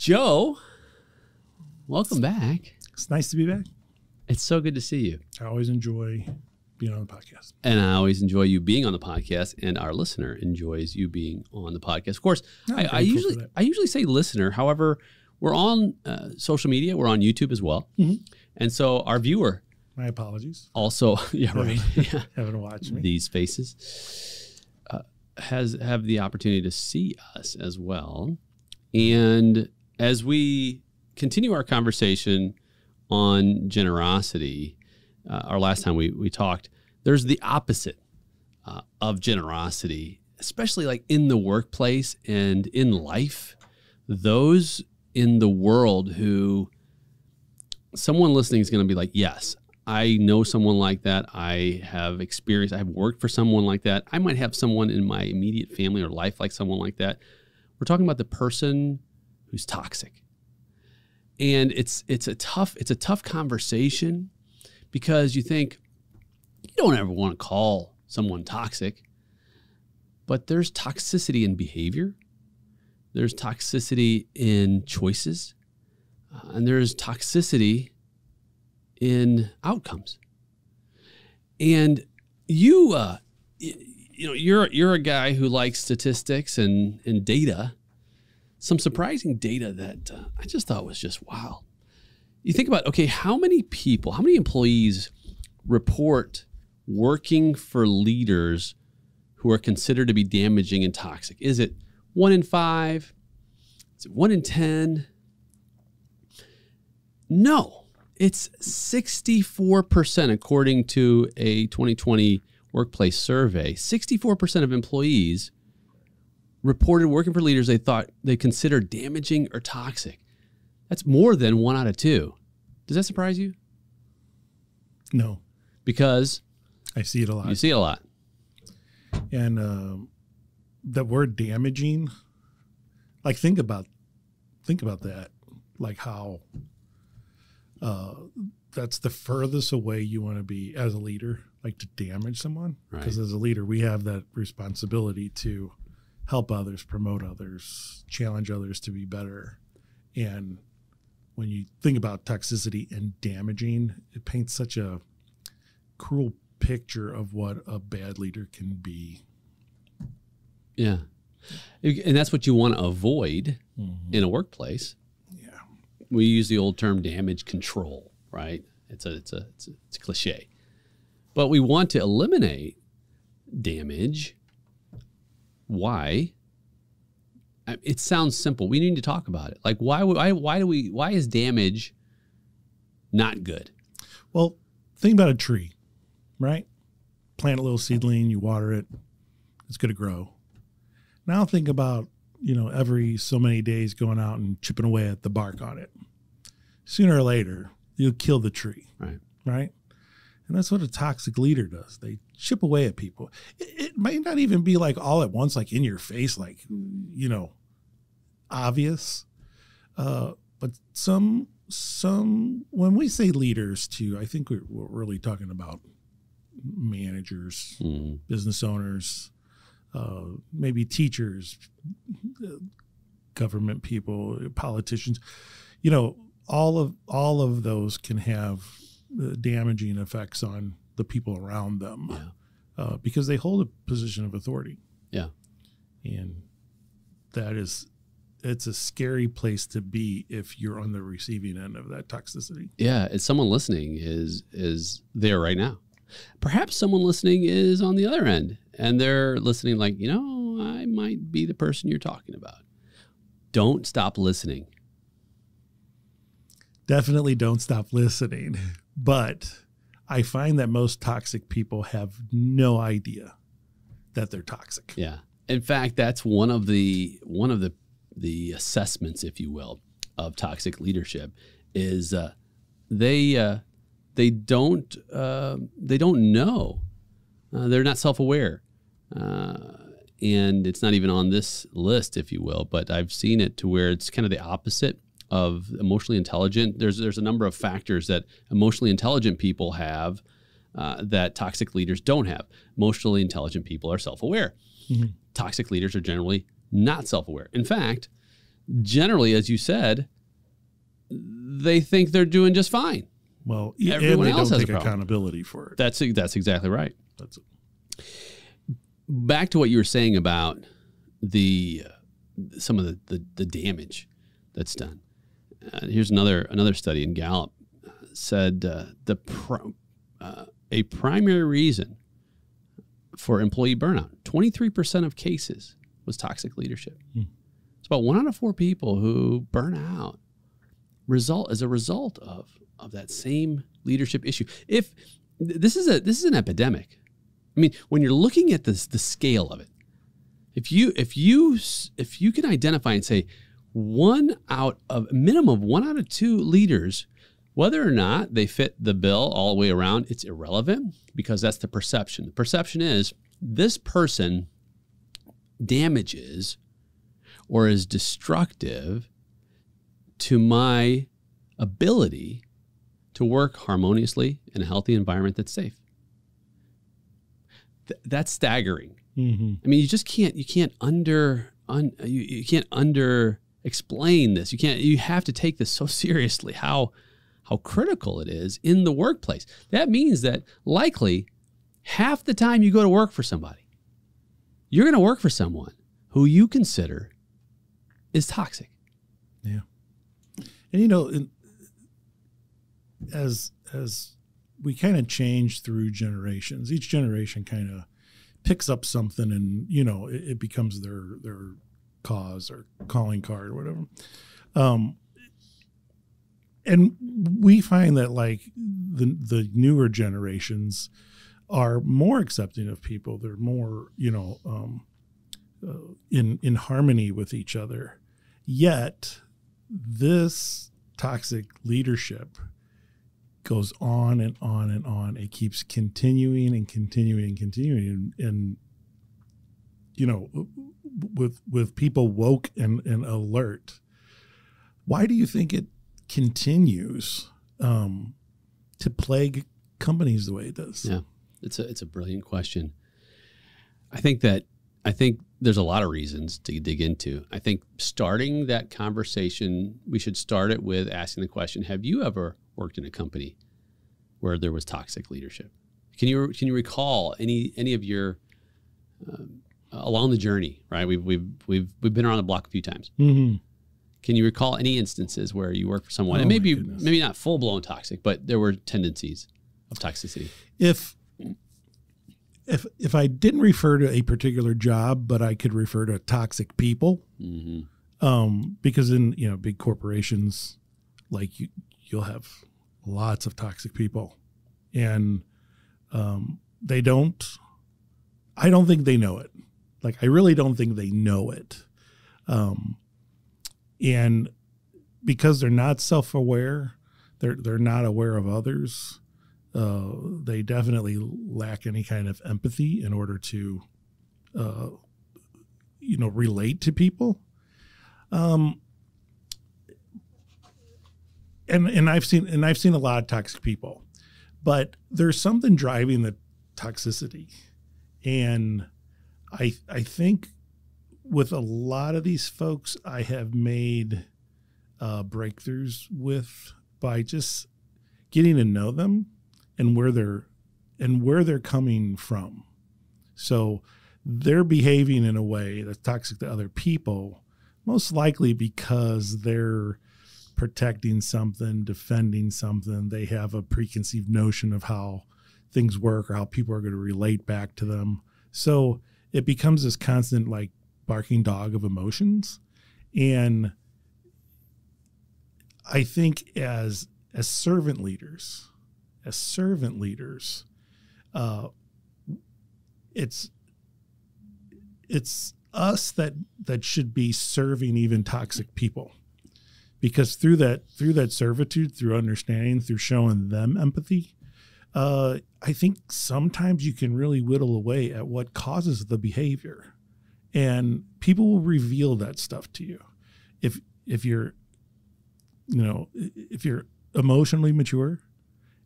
Joe, welcome back. It's nice to be back. It's so good to see you. I always enjoy being on the podcast. And I always enjoy you being on the podcast, and our listener enjoys you being on the podcast. Of course, I usually say listener. However, we're on social media. We're on YouTube as well. Mm-hmm. And so our viewer. My apologies. Also, yeah, right. Yeah. Haven't watched me. These faces have the opportunity to see us as well. And as we continue our conversation on generosity, our last time we talked, there's the opposite of generosity, especially like in the workplace and in life. Those in the world who someone listening is going to be like, yes, I know someone like that. I have experience. I've worked for someone like that. I might have someone in my immediate family or life like someone like that. We're talking about the person who's toxic. And it's a tough conversation because you think you don't ever want to call someone toxic, but there's toxicity in behavior. There's toxicity in choices, and there's toxicity in outcomes. And you're a guy who likes statistics and data. Some surprising data that I just thought was just wow. You think about, okay, how many employees report working for leaders who are considered to be damaging and toxic? Is it 1 in 5? Is it 1 in 10? No, it's 64%, according to a 2020 workplace survey. 64% of employees reported working for leaders they considered damaging or toxic. That's more than 1 out of 2. Does that surprise you? No. Because I see it a lot. You see it a lot. And the word damaging, like think about that, like how that's the furthest away you want to be as a leader, like to damage someone. Because as a leader, we have that responsibility to help others, promote others, challenge others to be better. And when you think about toxicity and damaging, it paints such a cruel picture of what a bad leader can be. Yeah. And that's what you want to avoid in a workplace. Yeah. We use the old term damage control, right? It's a cliche. But we want to eliminate damage. Why? It sounds simple. We need to talk about it. Like why is damage not good? Well, think about a tree, right? Plant a little seedling, you water it, it's going to grow. Now think about, every so many days going out and chipping away at the bark on it. Sooner or later, you'll kill the tree, right? And that's what a toxic leader does. They chip away at people. It might not even be like all at once, like in your face, like, obvious. But some, when we say leaders too, I think we're really talking about managers, business owners, maybe teachers, government people, politicians, all of those can have damaging effects on the people around them because they hold a position of authority. Yeah. And it's a scary place to be if you're on the receiving end of that toxicity. Yeah. It's someone listening is there right now. Perhaps someone listening is on the other end and they're listening like, I might be the person you're talking about. Don't stop listening. Definitely don't stop listening. But I find that most toxic people have no idea that they're toxic. Yeah. In fact, that's one of the assessments, if you will, of toxic leadership is they don't know. They're not self-aware. And it's not even on this list, if you will, but I've seen it to where it's kind of the opposite of emotionally intelligent. There's a number of factors that emotionally intelligent people have that toxic leaders don't have. Emotionally intelligent people are self-aware. Mm-hmm. Toxic leaders are generally not self-aware. In fact, generally, as you said, they think they're doing just fine. Well, Everyone and they else don't has take a problem. accountability for it. That's exactly right. That's it. Back to what you were saying about some of the damage that's done. Here's another study in Gallup said a primary reason for employee burnout, 23% of cases was toxic leadership. It's about 1 out of 4 people who burn out as a result of that same leadership issue. If this is an epidemic. I mean, when you're looking at the scale of it, if you can identify and say a minimum of 1 out of 2 leaders, whether or not they fit the bill all the way around, it's irrelevant because that's the perception. The perception is this person damages or is destructive to my ability to work harmoniously in a healthy environment that's safe. That's staggering. Mm-hmm. I mean, you can't under explain this. You have to take this so seriously, how critical it is in the workplace. That means that likely half the time you go to work for somebody, you're going to work for someone who you consider is toxic. Yeah. And as we kind of change through generations, each generation kind of picks up something and, it becomes their cause or calling card or whatever. And we find that like the newer generations are more accepting of people. They're more, in harmony with each other. Yet this toxic leadership goes on and on and on. It keeps continuing and continuing and continuing. And with people woke and alert, why do you think it continues to plague companies the way it does? Yeah, it's a brilliant question. I think there's a lot of reasons to dig into. I think starting that conversation, we should start it with asking the question: have you ever worked in a company where there was toxic leadership? Can you recall any of your along the journey? Right, we've been around the block a few times. Mm-hmm. Can you recall any instances where you worked for someone, and maybe not full blown toxic, but there were tendencies of toxicity? If I didn't refer to a particular job, but I could refer to toxic people, mm-hmm. Because in big corporations, like you'll have lots of toxic people, and I don't think they know it. Like I really don't think they know it, and because they're not self-aware, they're not aware of others. They definitely lack any kind of empathy in order to, relate to people. And I've seen a lot of toxic people, but there's something driving the toxicity. And I think with a lot of these folks, I have made breakthroughs with by just getting to know them and where they're coming from. So they're behaving in a way that's toxic to other people, most likely because they're protecting something, defending something. They have a preconceived notion of how things work or how people are going to relate back to them. So it becomes this constant like barking dog of emotions. And I think as servant leaders, it's us that should be serving even toxic people, because through that servitude, through understanding, through showing them empathy, I think sometimes you can really whittle away at what causes the behavior, and people will reveal that stuff to you if you're emotionally mature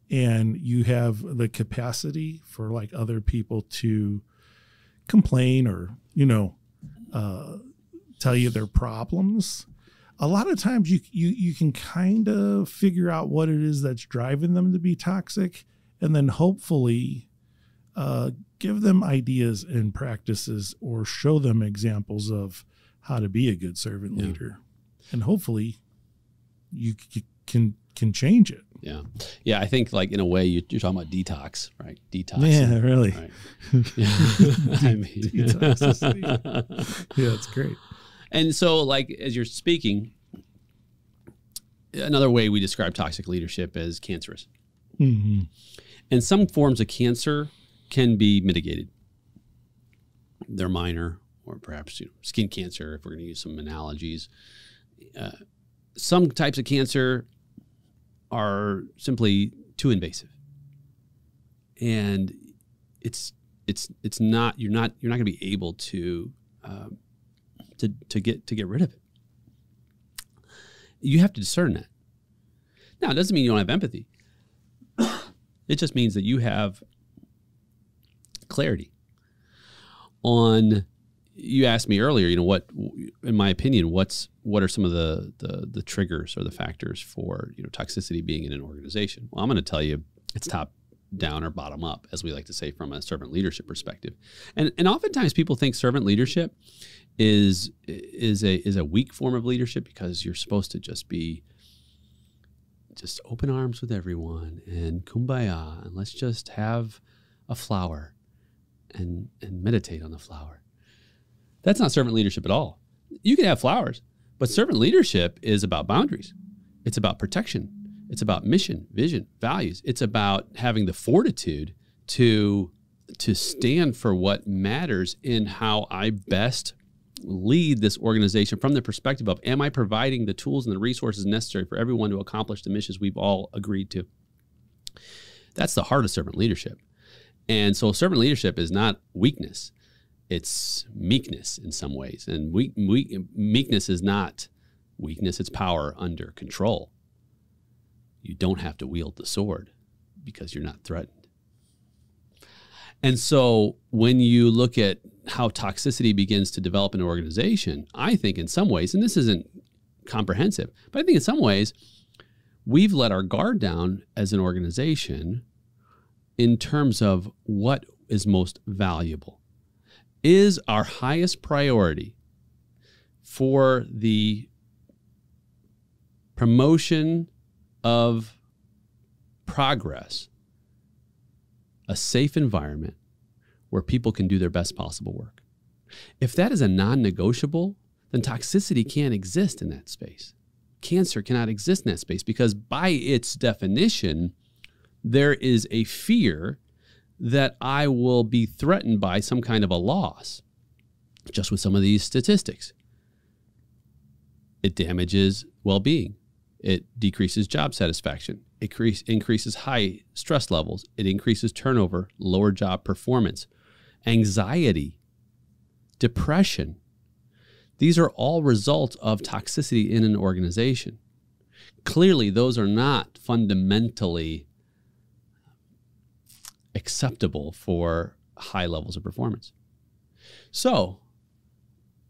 and you have the capacity for like other people to complain or, tell you their problems. a lot of times you can kind of figure out what it is that's driving them to be toxic, and then hopefully give them ideas and practices or show them examples of how to be a good servant leader. And hopefully you can change it. Yeah. Yeah. I think like in a way you're talking about detox, right? Detox. Yeah, really. Right. Yeah. I mean, yeah, it's great. And so like, as you're speaking, another way we describe toxic leadership is cancerous. Mm-hmm. And some forms of cancer can be mitigated. They're minor, or perhaps skin cancer, if we're going to use some analogies. Some types of cancer are simply too invasive, and it's not you're not going to be able to get rid of it. You have to discern that. Now, it doesn't mean you don't have empathy. It just means that you have clarity on. You asked me earlier, what, in my opinion, what are some of the triggers or the factors for toxicity being in an organization? Well, I'm going to tell you it's top down or bottom up, as we like to say from a servant leadership perspective. And oftentimes people think servant leadership is a weak form of leadership because you're supposed to just open arms with everyone and kumbaya, and let's just have a flower and meditate on the flower. That's not servant leadership at all. You can have flowers, but servant leadership is about boundaries. It's about protection. It's about mission, vision, values. It's about having the fortitude to stand for what matters in how I best lead this organization from the perspective of, am I providing the tools and the resources necessary for everyone to accomplish the missions we've all agreed to? That's the heart of servant leadership. And so servant leadership is not weakness. It's meekness in some ways. And meekness is not weakness. It's power under control. You don't have to wield the sword because you're not threatened. And so when you look at how toxicity begins to develop in an organization, I think in some ways, and this isn't comprehensive, but I think in some ways, we've let our guard down as an organization in terms of what is most valuable. Is our highest priority for the promotion of progress a safe environment where people can do their best possible work? If that is a non-negotiable, then toxicity can't exist in that space. Cancer cannot exist in that space because by its definition, there is a fear that I will be threatened by some kind of a loss. Just with some of these statistics, it damages well-being. It decreases job satisfaction. It increases high stress levels. It increases turnover, lower job performance, anxiety, depression. These are all results of toxicity in an organization. Clearly, those are not fundamentally acceptable for high levels of performance. So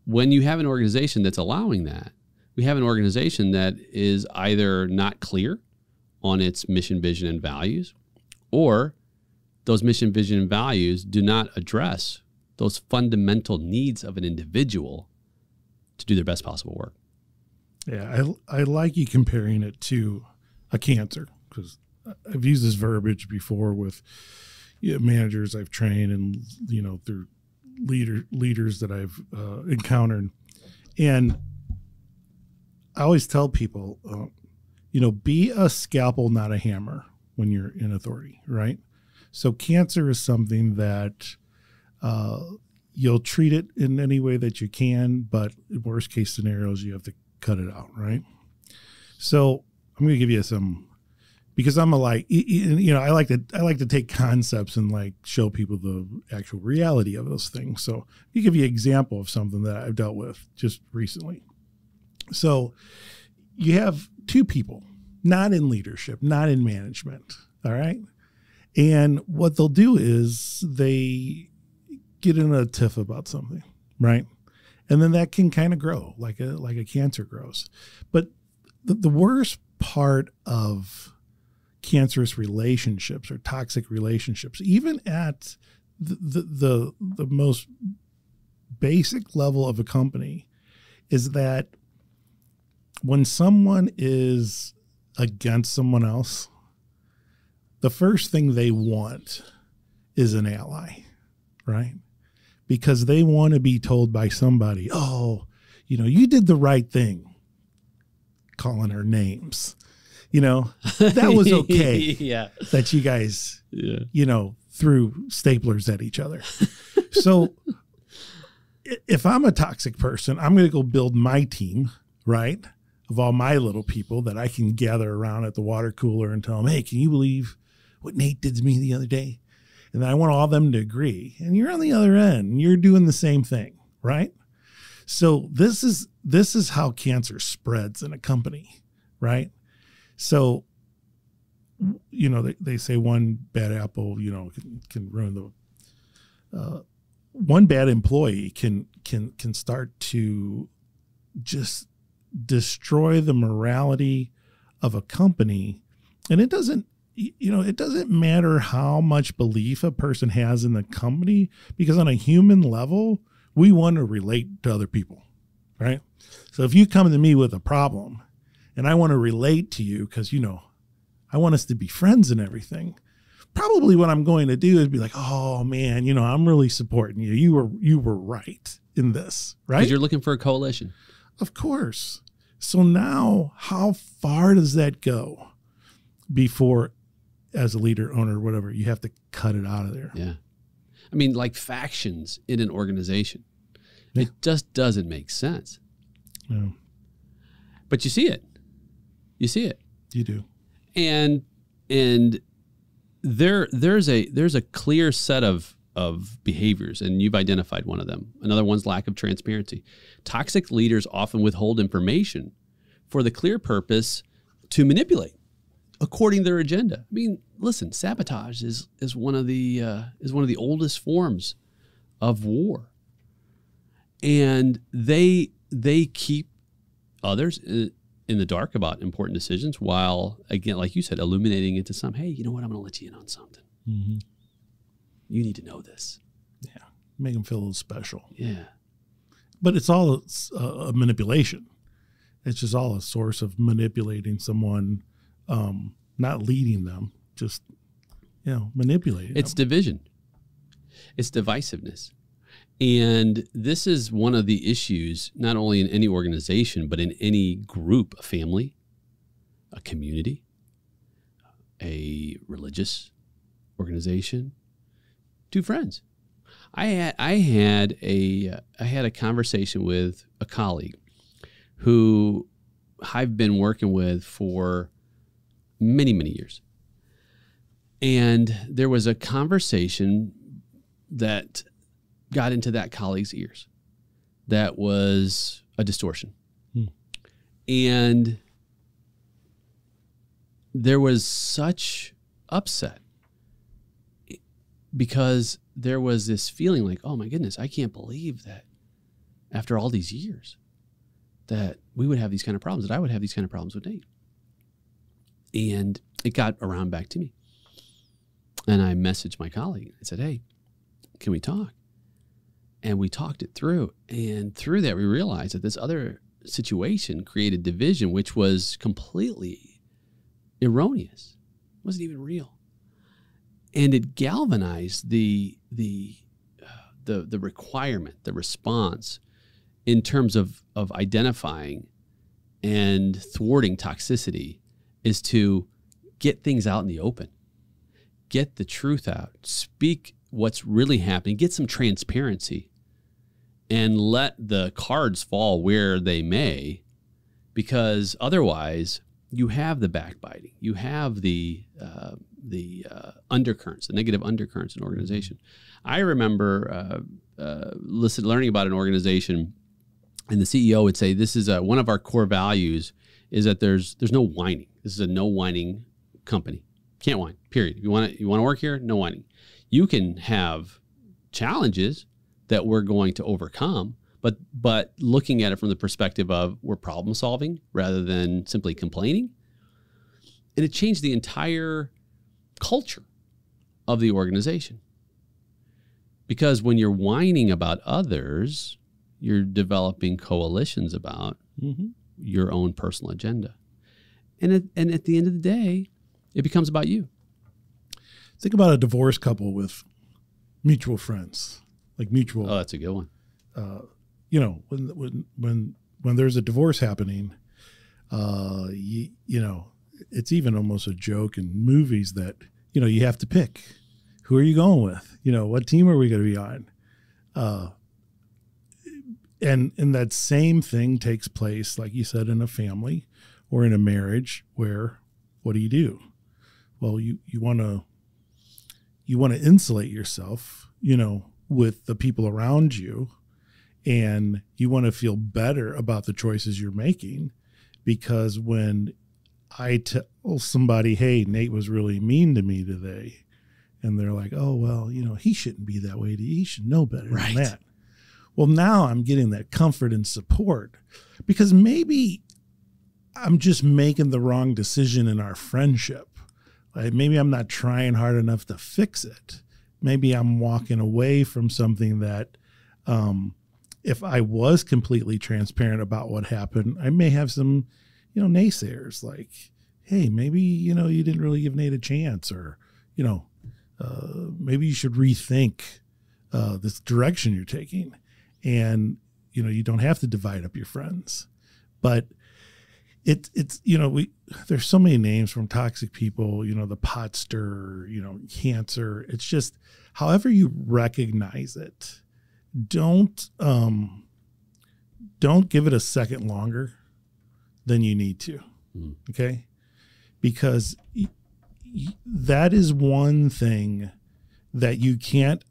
when you have an organization that's allowing that, we have an organization that is either not clear on its mission, vision, and values, or those mission, vision, and values do not address those fundamental needs of an individual to do their best possible work. Yeah, I like you comparing it to a cancer, because I've used this verbiage before with managers I've trained and through leaders that I've encountered, and I always tell people, be a scalpel, not a hammer, when you're in authority, right? So cancer is something that you'll treat it in any way that you can, but in worst case scenarios, you have to cut it out, right? So I'm going to give you some. Because I like to take concepts and like show people the actual reality of those things. So I'll give you an example of something that I've dealt with just recently. So you have two people, not in leadership, not in management. All right. And what they'll do is they get in a tiff about something, right? And then that can kind of grow like a cancer grows. But the worst part of cancerous relationships or toxic relationships, even at the most basic level of a company, is that when someone is against someone else, the first thing they want is an ally, right? Because they want to be told by somebody, oh, you did the right thing, calling her names. That was okay. Yeah. That you guys, threw staplers at each other. So if I'm a toxic person, I'm going to go build my team, right, of all my little people that I can gather around at the water cooler and tell them, hey, can you believe what Nate did to me the other day? And then I want all of them to agree. And you're on the other end, and you're doing the same thing, right? So this is how cancer spreads in a company, right? So, they say one bad apple, can ruin one bad employee can start to just destroy the morality of a company. And it doesn't matter how much belief a person has in the company, because on a human level, we want to relate to other people, right? So if you come to me with a problem and I want to relate to you because, I want us to be friends and everything, probably what I'm going to do is be like, oh man, I'm really supporting you. You were right in this, right? Because you're looking for a coalition. Of course. So now how far does that go before, as a leader, owner, whatever, you have to cut it out of there? Yeah. I mean, like factions in an organization. Yeah. It just doesn't make sense. No. But you see it. You see it. You do. And there's a clear set of behaviors, and you've identified one of them. Another one's lack of transparency. Toxic leaders often withhold information for the clear purpose to manipulate according to their agenda. I mean, listen, sabotage is one of the oldest forms of war, and they keep others in the dark about important decisions, while, again, like you said, illuminating into some, hey, you know what? I'm going to let you in on something. Mm-hmm. You need to know this. Yeah. Make them feel a little special. Yeah. But it's all a manipulation. It's just all a source of manipulating someone, not leading them, just, manipulating It's them. division. It's divisiveness. And this is one of the issues, not only in any organization, but in any group, a family, a community, a religious organization, two friends. I had a conversation with a colleague who I've been working with for many, many years. And there was a conversation that got into that colleague's ears that was a distortion. And there was such upset because there was this feeling like, oh my goodness, I can't believe that after all these years that we would have these kind of problems, that I would have these kind of problems with Nate. And it got around back to me. And I messaged my colleague. I said, hey, can we talk? And we talked it through. And through that, we realized that this other situation created division, which was completely erroneous. It wasn't even real. And it galvanized the requirement, the response in terms of identifying and thwarting toxicity is to get things out in the open, get the truth out, speak what's really happening, get some transparency, and let the cards fall where they may, because otherwise you have the backbiting, you have the undercurrents, the negative undercurrents in an organization. I remember learning about an organization, and the CEO would say, "This is one of our core values is that there's no whining. This is a no whining company. Can't whine. Period. You want to work here? No whining. You can have challenges that we're going to overcome, but looking at it from the perspective of we're problem solving rather than simply complaining. And it changed the entire culture of the organization. Because when you're whining about others, you're developing coalitions about your own personal agenda. And at the end of the day, it becomes about you. Think about a divorced couple with mutual friends, like mutual. Oh, that's a good one. You know, when there's a divorce happening, you know, it's even almost a joke in movies that, you know, you have to pick. Who are you going with? You know, what team are we going to be on? And that same thing takes place, like you said, in a family or in a marriage where what do? Well, you want to insulate yourself, you know, with the people around you, and you want to feel better about the choices you're making, because when I tell somebody, hey, Nate was really mean to me today, and they're like, oh, well, you know, he shouldn't be that way. He should know better than that. Well, now I'm getting that comfort and support, because maybe I'm just making the wrong decision in our friendship. Like maybe I'm not trying hard enough to fix it. Maybe I'm walking away from something that if I was completely transparent about what happened, I may have some, you know, naysayers like, hey, maybe, you know, you didn't really give Nate a chance, or, you know, maybe you should rethink this direction you're taking. And, you know, you don't have to divide up your friends, but it's, you know, there's so many names from toxic people, you know, the pot stirrer, you know, cancer. It's just, however you recognize it, don't give it a second longer than you need to. Okay. Because that is one thing that you can't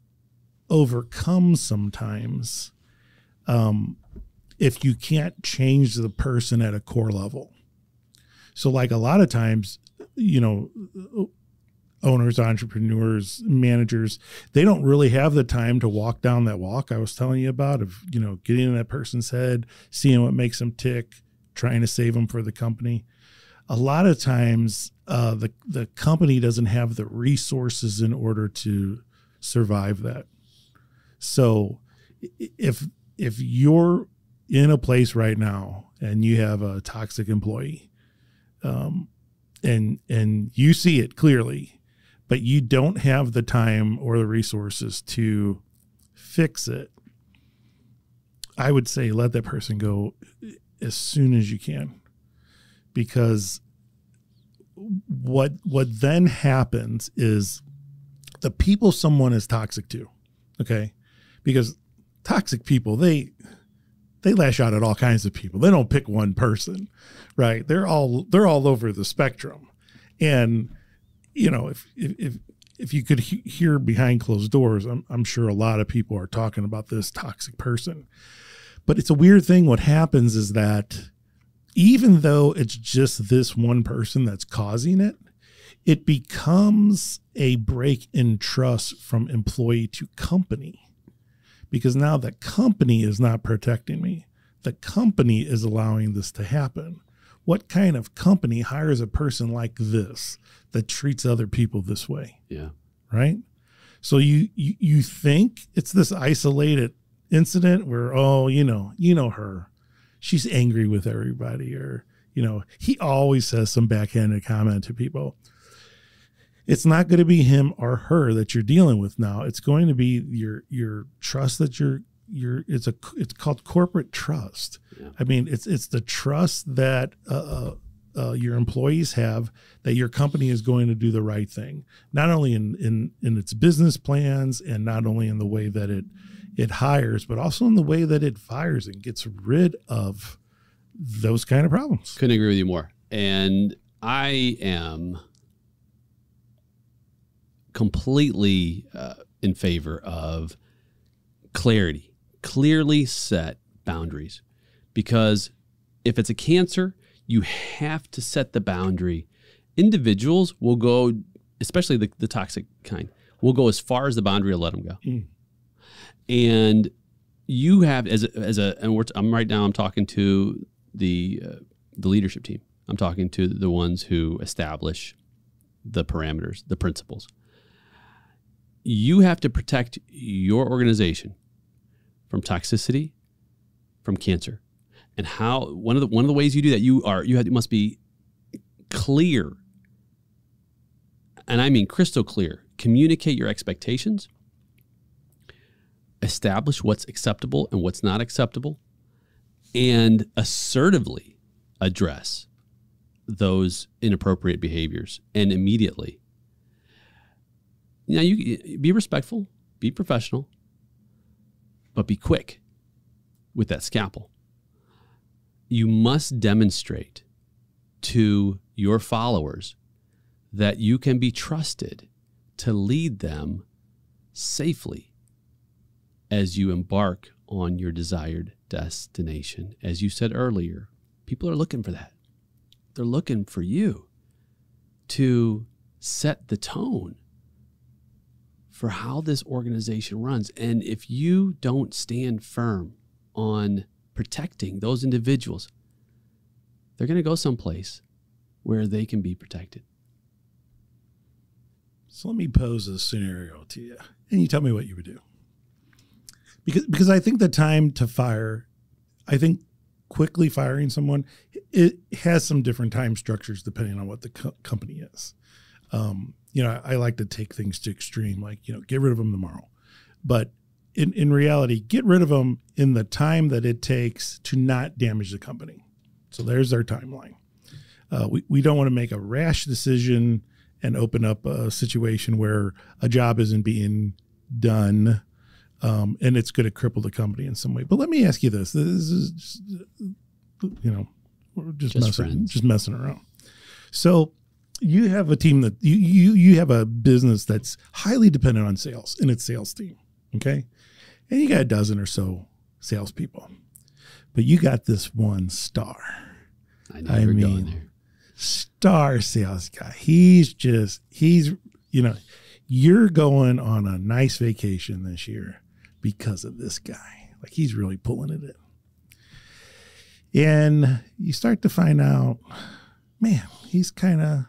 overcome sometimes if you can't change the person at a core level. So like a lot of times, you know, owners, entrepreneurs, managers, they don't really have the time to walk down that walk I was telling you about of, you know, getting in that person's head, seeing what makes them tick, trying to save them for the company. A lot of times the company doesn't have the resources in order to survive that. So if you're in a place right now and you have a toxic employee, and you see it clearly, but you don't have the time or the resources to fix it, I would say let that person go as soon as you can. Because what then happens is the people someone is toxic to, okay? Because toxic people, they lash out at all kinds of people. They don't pick one person, right? They're all over the spectrum. And, you know, if you could hear behind closed doors, I'm sure a lot of people are talking about this toxic person. But it's a weird thing. What happens is that even though it's just this one person that's causing it, it becomes a break in trust from employee to company. Because now the company is not protecting me. The company is allowing this to happen. What kind of company hires a person like this that treats other people this way? Yeah. Right? So you think it's this isolated incident where, oh, you know her. She's angry with everybody, or, you know, he always says some backhanded comment to people. It's not going to be him or her that you're dealing with now. It's going to be your trust that it's called corporate trust. Yeah. I mean, it's the trust that your employees have that your company is going to do the right thing, not only in its business plans, and not only in the way that it hires, but also in the way that it fires and gets rid of those kind of problems. Couldn't agree with you more. And I am completely in favor of clarity, clearly set boundaries. Because if it's a cancer, you have to set the boundary. Individuals will go, especially the toxic kind, will go as far as the boundary will let them go. And you have I'm right now, I'm talking to the leadership team. I'm talking to the ones who establish the parameters, the principles. You have to protect your organization from toxicity, from cancer. And how one of the ways you do that, you must be clear, and I mean crystal clear. Communicate your expectations, establish what's acceptable and what's not acceptable, and assertively address those inappropriate behaviors and immediately. Now, you be respectful, be professional, but be quick with that scalpel. You must demonstrate to your followers that you can be trusted to lead them safely as you embark on your desired destination. As you said earlier, people are looking for that. They're looking for you to set the tone for how this organization runs. And if you don't stand firm on protecting those individuals, they're going to go someplace where they can be protected. So let me pose a scenario to you, and you tell me what you would do. Because I think the time to fire, I think quickly firing someone, it has some different time structures depending on what the company is. I like to take things to extreme, like, get rid of them tomorrow. But in reality, get rid of them in the time that it takes to not damage the company. So there's our timeline. We don't want to make a rash decision and open up a situation where a job isn't being done, and it's going to cripple the company in some way. But let me ask you this. This is just, we're just messing around. So you have a team that you have a business that's highly dependent on sales and its sales team. Okay. And you got a dozen or so salespeople, but you got this one star. I mean, going there. Star sales guy. You're going on a nice vacation this year because of this guy. Like, he's really pulling it in. And you start to find out, man, he's kind of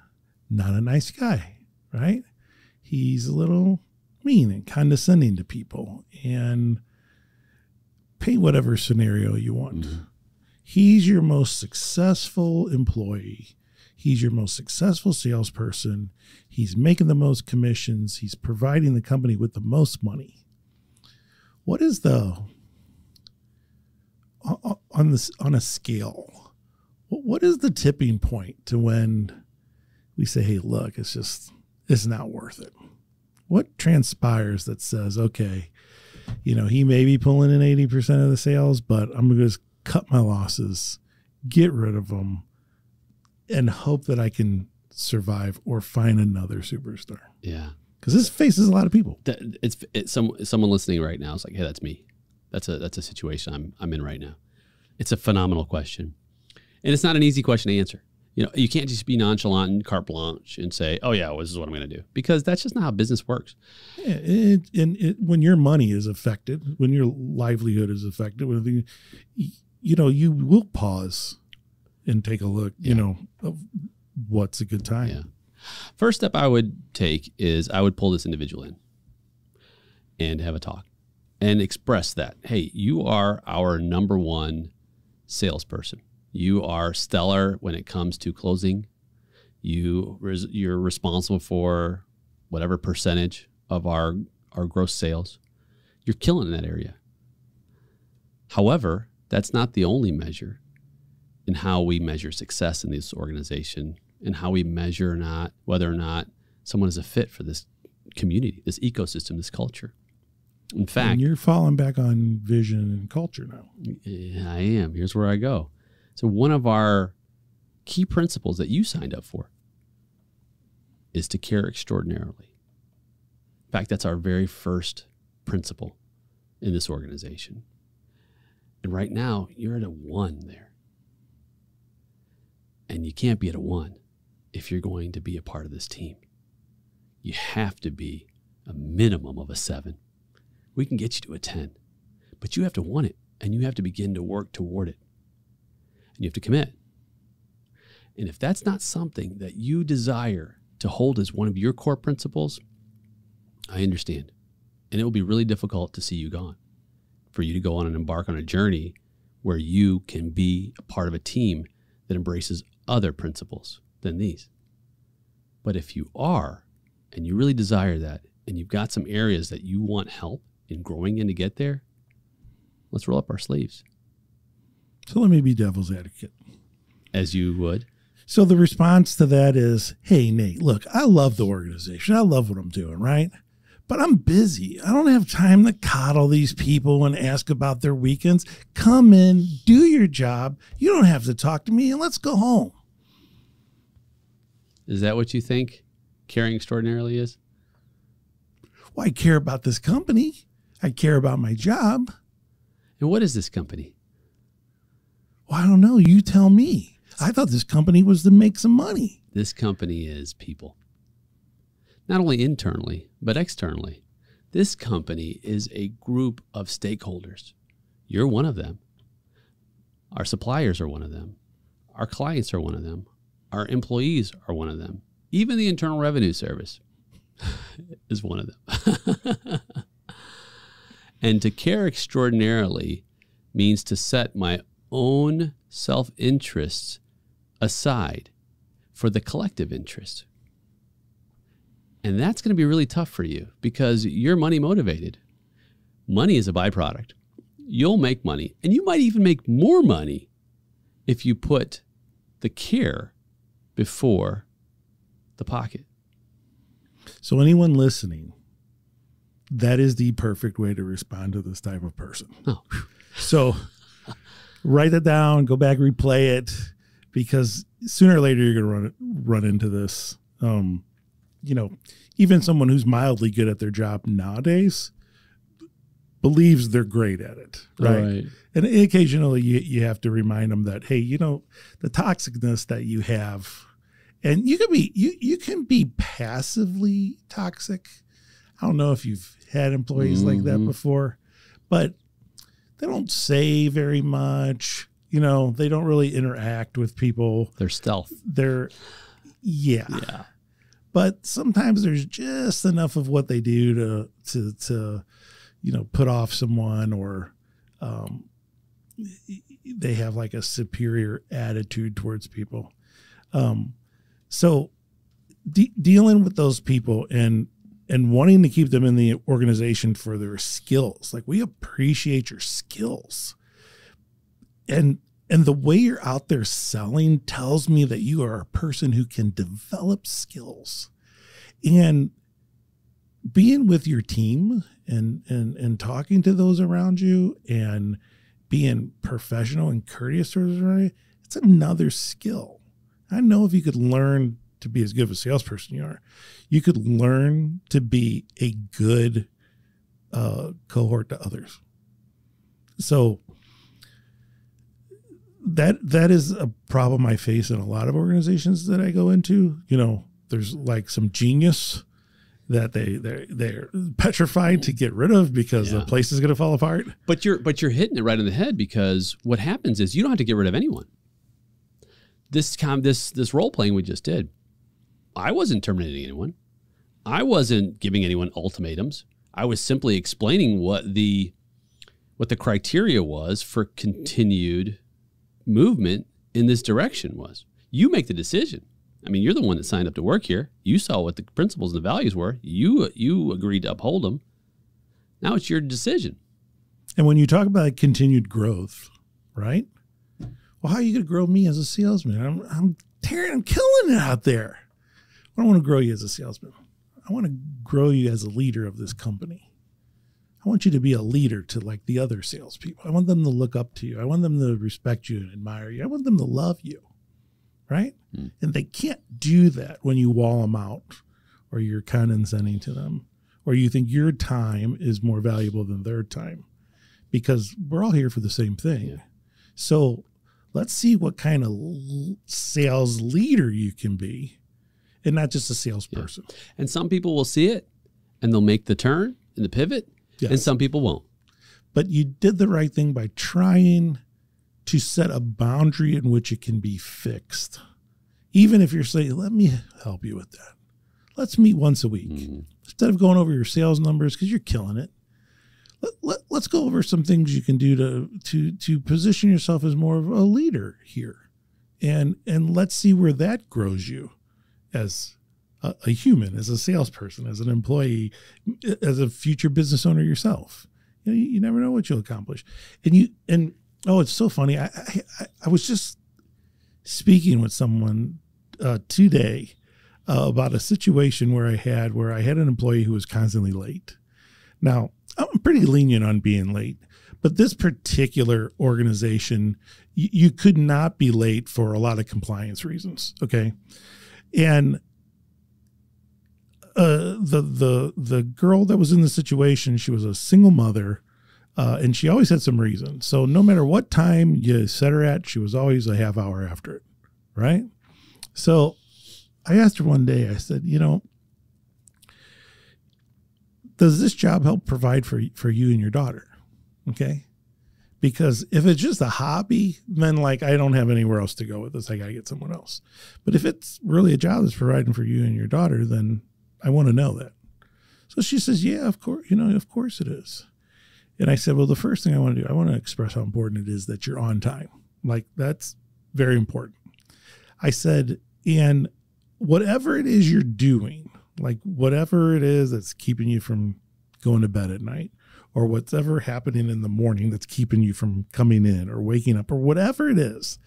not a nice guy, right? He's a little mean and condescending to people, and paint whatever scenario you want. Mm-hmm. He's your most successful employee. He's your most successful salesperson. He's making the most commissions. He's providing the company with the most money. What is on a scale, what is the tipping point to when we say, hey, look, it's not worth it? What transpires that says, okay, he may be pulling in 80% of the sales, but I'm going to just cut my losses, get rid of them, and hope that I can survive or find another superstar? Yeah. Because this faces a lot of people. Someone listening right now is like, hey, that's me. That's a situation I'm in right now. It's a phenomenal question. And it's not an easy question to answer. You can't just be nonchalant and carte blanche and say, oh, yeah, well, this is what I'm going to do. Because that's just not how business works. Yeah, when your money is affected, when your livelihood is affected, you will pause and take a look, of what's a good time. Yeah. First step I would take is I would pull this individual in and have a talk and express that, hey, you are our number one salesperson. You are stellar when it comes to closing. You're responsible for whatever percentage of our gross sales. You're killing in that area. However, that's not the only measure in how we measure success in this organization and how we measure whether or not someone is a fit for this community, this ecosystem, this culture. In fact, and you're falling back on vision and culture now. Yeah, I am. Here's where I go. So one of our key principles that you signed up for is to care extraordinarily. In fact, that's our very first principle in this organization. And right now, you're at a 1 there. And you can't be at a 1 if you're going to be a part of this team. You have to be a minimum of a 7. We can get you to a 10. But you have to want it, and you have to begin to work toward it. And you have to commit. And if that's not something that you desire to hold as one of your core principles, I understand. And it will be really difficult to see you gone, for you to go on and embark on a journey where you can be a part of a team that embraces other principles than these. But if you are, and you really desire that, and you've got some areas that you want help in growing in to get there, let's roll up our sleeves. So let me be devil's advocate. As you would. So the response to that is, hey, Nate, look, I love the organization. I love what I'm doing, right? But I'm busy. I don't have time to coddle these people and ask about their weekends. Come in, do your job. You don't have to talk to me, and let's go home. Is that what you think caring extraordinarily is? Well, I care about this company. I care about my job. And what is this company? Well, I don't know. You tell me. I thought this company was to make some money. This company is people. Not only internally, but externally. This company is a group of stakeholders. You're one of them. Our suppliers are one of them. Our clients are one of them. Our employees are one of them. Even the Internal Revenue Service is one of them. And to care extraordinarily means to set my own self-interests aside for the collective interest. And that's going to be really tough for you because you're money motivated. Money is a byproduct. You'll make money, and you might even make more money if you put the care before the pocket. So anyone listening, that is the perfect way to respond to this type of person. Oh. So write that down, go back, replay it, because sooner or later you're going to run into this. Even someone who's mildly good at their job nowadays believes they're great at it, right? And occasionally you have to remind them that, hey, the toxicness that you have, and you can be passively toxic. I don't know if you've had employees like that before, but they don't say very much. They don't really interact with people. They're stealth. Yeah. But sometimes there's just enough of what they do to put off someone, or they have like a superior attitude towards people. So dealing with those people and wanting to keep them in the organization for their skills, like, we appreciate your skills. And the way you're out there selling tells me that you are a person who can develop skills. And being with your team and talking to those around you and being professional and courteous towards everybody, it's another skill. I know if you could learn to be as good of a salesperson you could learn to be a good cohort to others. So that is a problem I face in a lot of organizations that I go into. There's like some genius that they're petrified to get rid of because the place is going to fall apart. But you're hitting it right in the head, because what happens is you don't have to get rid of anyone. This role playing we just did, I wasn't terminating anyone. I wasn't giving anyone ultimatums. I was simply explaining what the criteria was for continued movement in this direction was. You make the decision. I mean, you're the one that signed up to work here. You saw what the principles and the values were. You agreed to uphold them. Now it's your decision. And when you talk about continued growth, right? Well, how are you going to grow me as a salesman? I'm killing it out there. I don't want to grow you as a salesman. I want to grow you as a leader of this company. I want you to be a leader to like the other salespeople. I want them to look up to you. I want them to respect you and admire you. I want them to love you, right? And they can't do that when you wall them out, or you're condescending to them, or you think your time is more valuable than their time, because we're all here for the same thing. Yeah. So let's see what kind of sales leader you can be, and not just a salesperson. Yeah. And some people will see it and they'll make the turn and the pivot. Yes. And some people won't. but you did the right thing by trying to set a boundary in which it can be fixed. Even if you're saying, let me help you with that. Let's meet once a week. Instead of going over your sales numbers, because you're killing it, let's go over some things you can do to position yourself as more of a leader here. And let's see where that grows you as a human, as a salesperson, as an employee, as a future business owner yourself. You never know what you'll accomplish. And it's so funny. I was just speaking with someone today about a situation where I had an employee who was constantly late. Now, I'm pretty lenient on being late, but this particular organization, you could not be late for a lot of compliance reasons. Okay. And the girl that was in the situation, she was a single mother, and she always had some reason. So no matter what time you set her at, she was always a half hour after it. Right. So I asked her one day, I said, does this job help provide for you and your daughter? Okay. Because if it's just a hobby, then I don't have anywhere else to go with this. I got to get someone else. But if it's really a job that's providing for you and your daughter, then I want to know that. So she says, yeah, of course, of course it is. And I said, well, the first thing I want to do, I want to express how important it is that you're on time. That's very important. I said, and whatever it is you're doing, whatever it is that's keeping you from going to bed at night, or whatever happening in the morning that's keeping you from coming in or waking up, or whatever it is,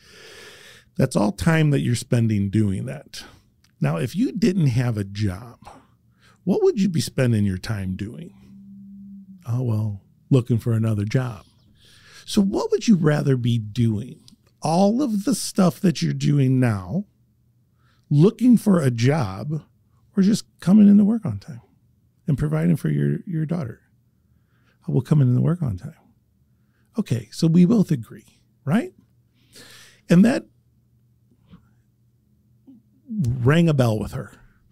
that's all time that you're spending doing that. Now, if you didn't have a job, what would you be spending your time doing? Oh, well, looking for another job. So what would you rather be doing? All of the stuff that you're doing now, looking for a job, or just coming into work on time and providing for your daughter? I will come in to work on time. Okay, so we both agree, right? And that rang a bell with her,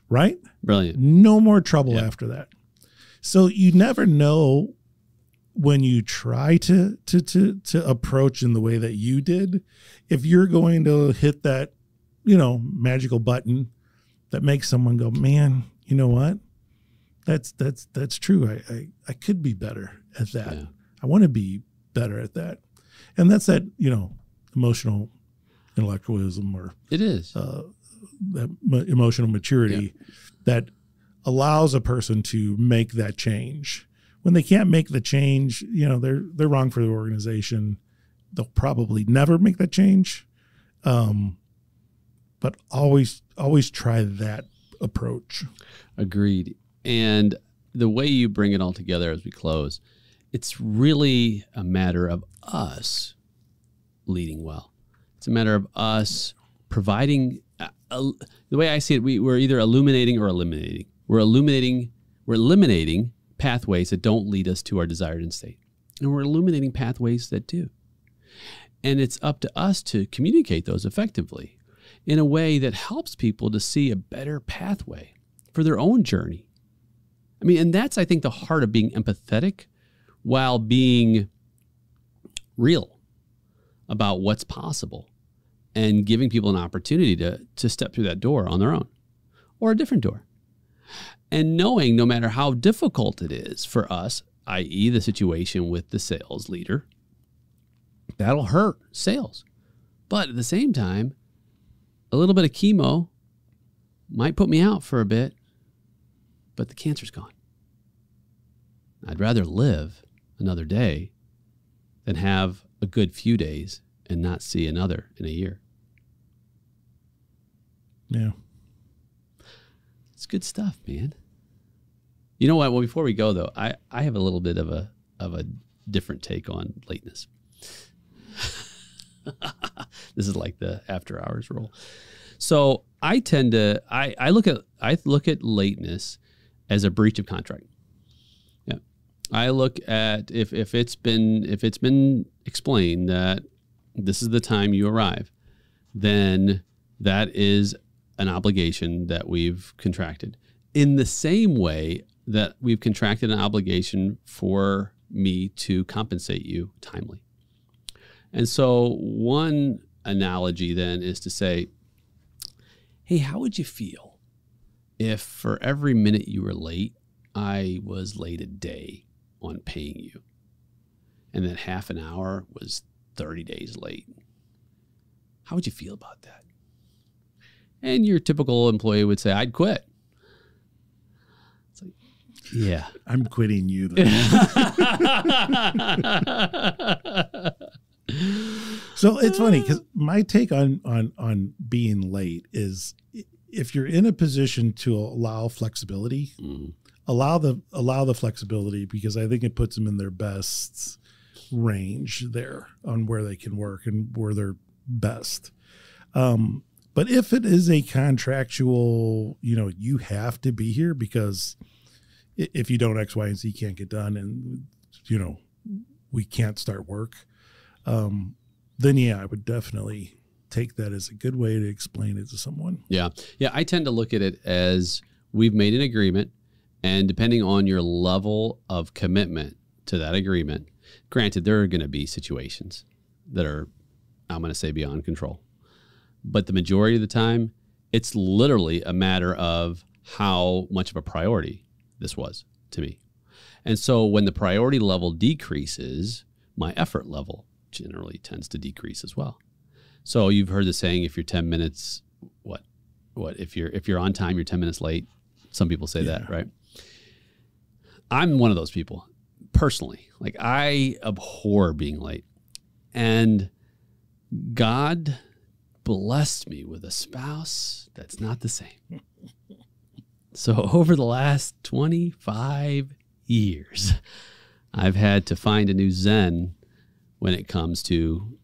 right? Brilliant. No more trouble after that. So you never know when you try to approach in the way that you did, if you're going to hit that, magical button that makes someone go, man, you know what? That's true. I could be better at that. Yeah. I want to be better at that. And that's that, emotional intellectualism, or it is that emotional maturity that allows a person to make that change. When they can't make the change, they're wrong for the organization. They'll probably never make that change. But always try that approach. Agreed. And the way you bring it all together as we close, it's really a matter of us leading well. It's a matter of us providing, the way I see it, we're either illuminating or eliminating. We're eliminating pathways that don't lead us to our desired end state. And we're illuminating pathways that do. And it's up to us to communicate those effectively in a way that helps people to see a better pathway for their own journey. And that's, I think, the heart of being empathetic while being real about what's possible and giving people an opportunity to step through that door on their own or a different door. And knowing no matter how difficult it is for us, i.e. the situation with the sales leader, that'll hurt sales. But at the same time, a little bit of chemo might put me out for a bit, but the cancer's gone. I'd rather live another day than have a good few days and not see another in a year. Yeah. It's good stuff, man. You know what? Well, before we go, though, I have a little bit of a different take on lateness. This is like the after hours rule. So I tend to I look at lateness as a breach of contract. Yeah, I look at if it's been explained that this is the time you arrive, then that is an obligation that we've contracted. In the same way that we've contracted an obligation for me to compensate you timely. And so one analogy then is to say, hey, how would you feel if for every minute you were late, I was late a day on paying you, and then half an hour was 30 days late? How would you feel about that? And your typical employee would say, I'd quit. It's like, yeah. I'm quitting you then. So it's funny because my take on being late is, if you're in a position to allow flexibility, allow the flexibility, because I think it puts them in their best range there on where they can work and where they're best. But if it is a contractual, you have to be here because if you don't, X, Y, and Z can't get done, and we can't start work, then yeah, I would definitely take that as a good way to explain it to someone. Yeah. I tend to look at it as we've made an agreement, and depending on your level of commitment to that agreement, granted, there are going to be situations that are, I'm going to say, beyond control. But the majority of the time, it's literally a matter of how much of a priority this was to me. And so when the priority level decreases, my effort level generally tends to decrease as well. So you've heard the saying, if you're 10 minutes, if you're on time, you're 10 minutes late. Some people say that, right? I'm one of those people personally. Like, I abhor being late. And God blessed me with a spouse that's not the same. So over the last 25 years, I've had to find a new zen when it comes to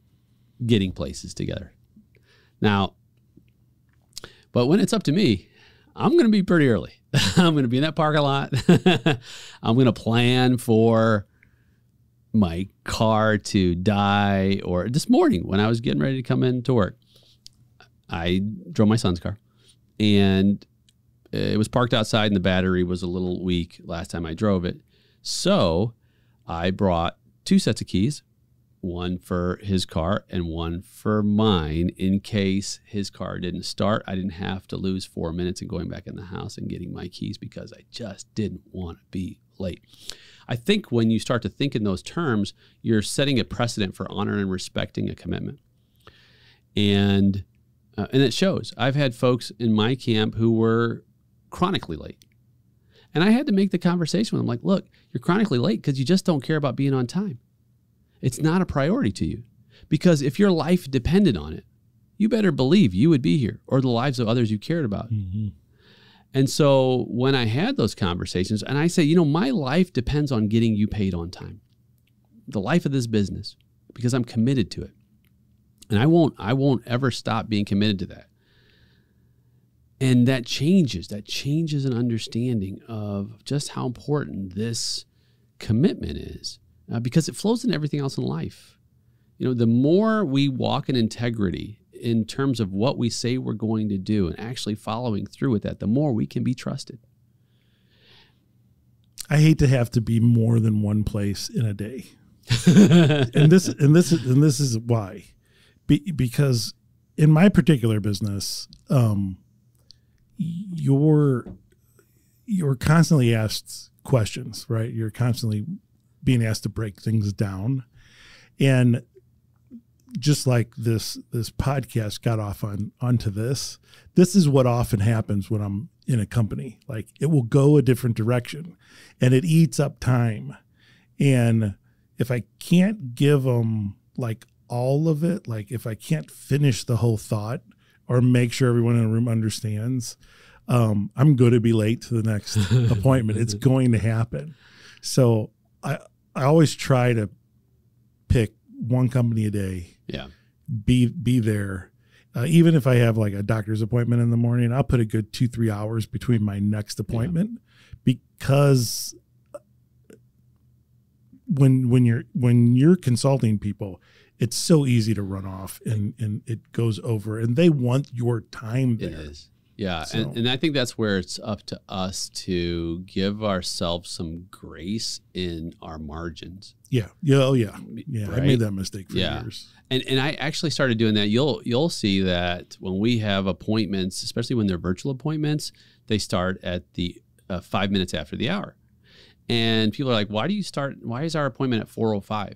getting places together. Now, but when it's up to me, I'm going to be pretty early. I'm going to be in that parking lot. I'm going to plan for my car to die. Or this morning when I was getting ready to come into work, I drove my son's car, and it was parked outside, and the battery was a little weak last time I drove it. So I brought 2 sets of keys, one for his car and one for mine, in case his car didn't start. I didn't have to lose 4 minutes in going back in the house and getting my keys because I just didn't want to be late. I think when you start to think in those terms, you're setting a precedent for honoring and respecting a commitment. And it shows. I've had folks in my camp who were chronically late. And I had to make the conversation with them like, look, you're chronically late because you just don't care about being on time. It's not a priority to you. Because if your life depended on it, you better believe you would be here, or the lives of others you cared about. Mm-hmm. And so when I had those conversations, and I say, my life depends on getting you paid on time. The life of this business, because I'm committed to it. And I won't ever stop being committed to that. And that changes an understanding of just how important this commitment is, because it flows into everything else in life. The more we walk in integrity in terms of what we say we're going to do and actually following through with that, the more we can be trusted. I hate to have to be more than one place in a day. and this is why. Because in my particular business, you're constantly asked questions, right? You're constantly being asked to break things down. And just like this podcast got off onto this is what often happens when I'm in a company. Like, it will go a different direction and it eats up time. And if I can't give them like all of it, like if I can't finish the whole thought or make sure everyone in the room understands, I'm going to be late to the next appointment. It's going to happen. So I always try to pick one company a day. Yeah. Be there. Even if I have like a doctor's appointment in the morning, I'll put a good 2-3 hours between my next appointment, because when you're consulting people, it's so easy to run off and it goes over, and they want your time there. It is. Yeah. So. And I think that's where it's up to us to give ourselves some grace in our margins. Yeah. Oh yeah. Yeah. Right? I made that mistake for years. And I actually started doing that. You'll see that when we have appointments, especially when they're virtual appointments, they start at the 5 minutes after the hour. And people are like, why is our appointment at 4:05?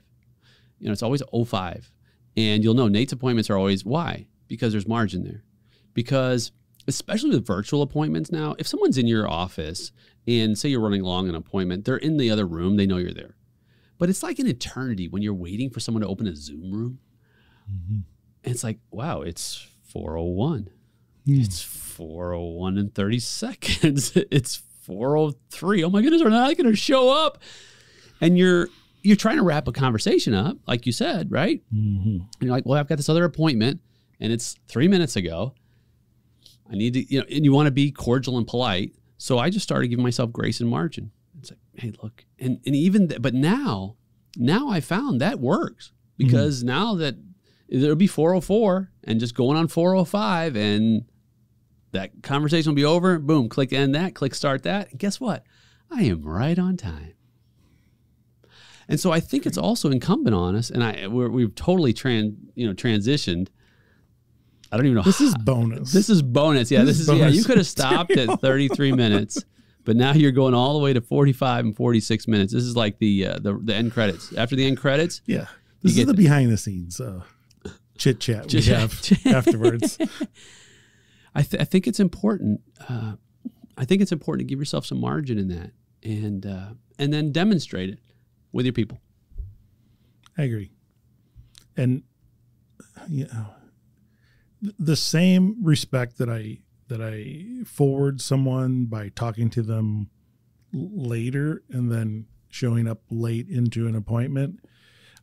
It's always 05. And you'll know Nate's appointments are always, why? Because there's margin there. Because especially with virtual appointments now, if someone's in your office and say you're running long an appointment, they're in the other room, they know you're there. But it's like an eternity when you're waiting for someone to open a Zoom room. Mm-hmm. And it's like, wow, it's 4:01. It's 4:01 and 30 seconds. It's 4:03. Oh my goodness, they're not going to show up. And you're trying to wrap a conversation up, like you said, right? Mm-hmm. And you're like, well, I've got this other appointment and it's 3 minutes ago. I need to, and you want to be cordial and polite. So I just started giving myself grace and margin. It's like, hey, look, and even, but now I found that works because now that it'll be 4:04 and just going on 4:05 and that conversation will be over. Boom, click end that, click start that. And guess what? I am right on time. And so I think it's also incumbent on us, and we've totally transitioned. I don't even know. This is bonus. This is bonus. Yeah, this is bonus. Yeah. You could have stopped at 33 minutes, but now you're going all the way to 45 and 46 minutes. This is like the end credits. After the end credits, yeah, this is the behind the scenes chit chat we have afterwards. I think it's important. I think it's important to give yourself some margin in that, and then demonstrate it with your people. I agree, and the same respect that I forward someone by talking to them later and then showing up late into an appointment,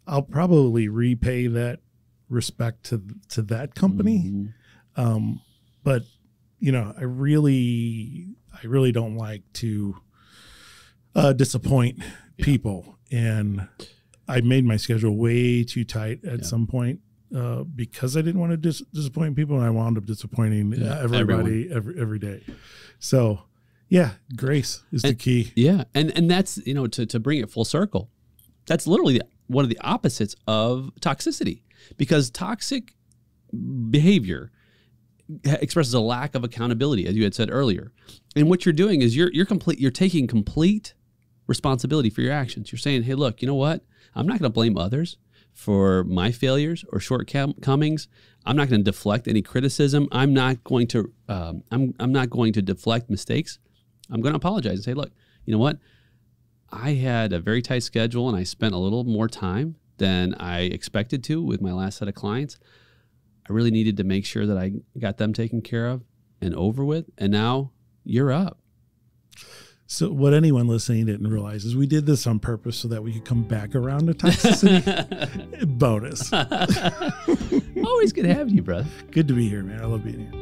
I'll probably repay that respect to that company. Mm-hmm. But I really don't like to disappoint people, and I made my schedule way too tight at some point because I didn't want to disappoint people, and I wound up disappointing everybody every day. So, yeah, grace is the key. Yeah, and that's to bring it full circle. That's literally one of the opposites of toxicity, because toxic behavior expresses a lack of accountability, as you had said earlier. And what you're doing is you're taking complete responsibility for your actions. You're saying, hey, look, you know what? I'm not going to blame others for my failures or shortcomings. I'm not going to deflect any criticism. I'm not going to I'm not going to deflect mistakes. I'm going to apologize and say, look, you know what? I had a very tight schedule and I spent a little more time than I expected to with my last set of clients. I really needed to make sure that I got them taken care of and over with. And now you're up. So what anyone listening didn't realize is we did this on purpose so that we could come back around to toxicity. Bonus. Always good having you, brother. Good to be here, man. I love being here.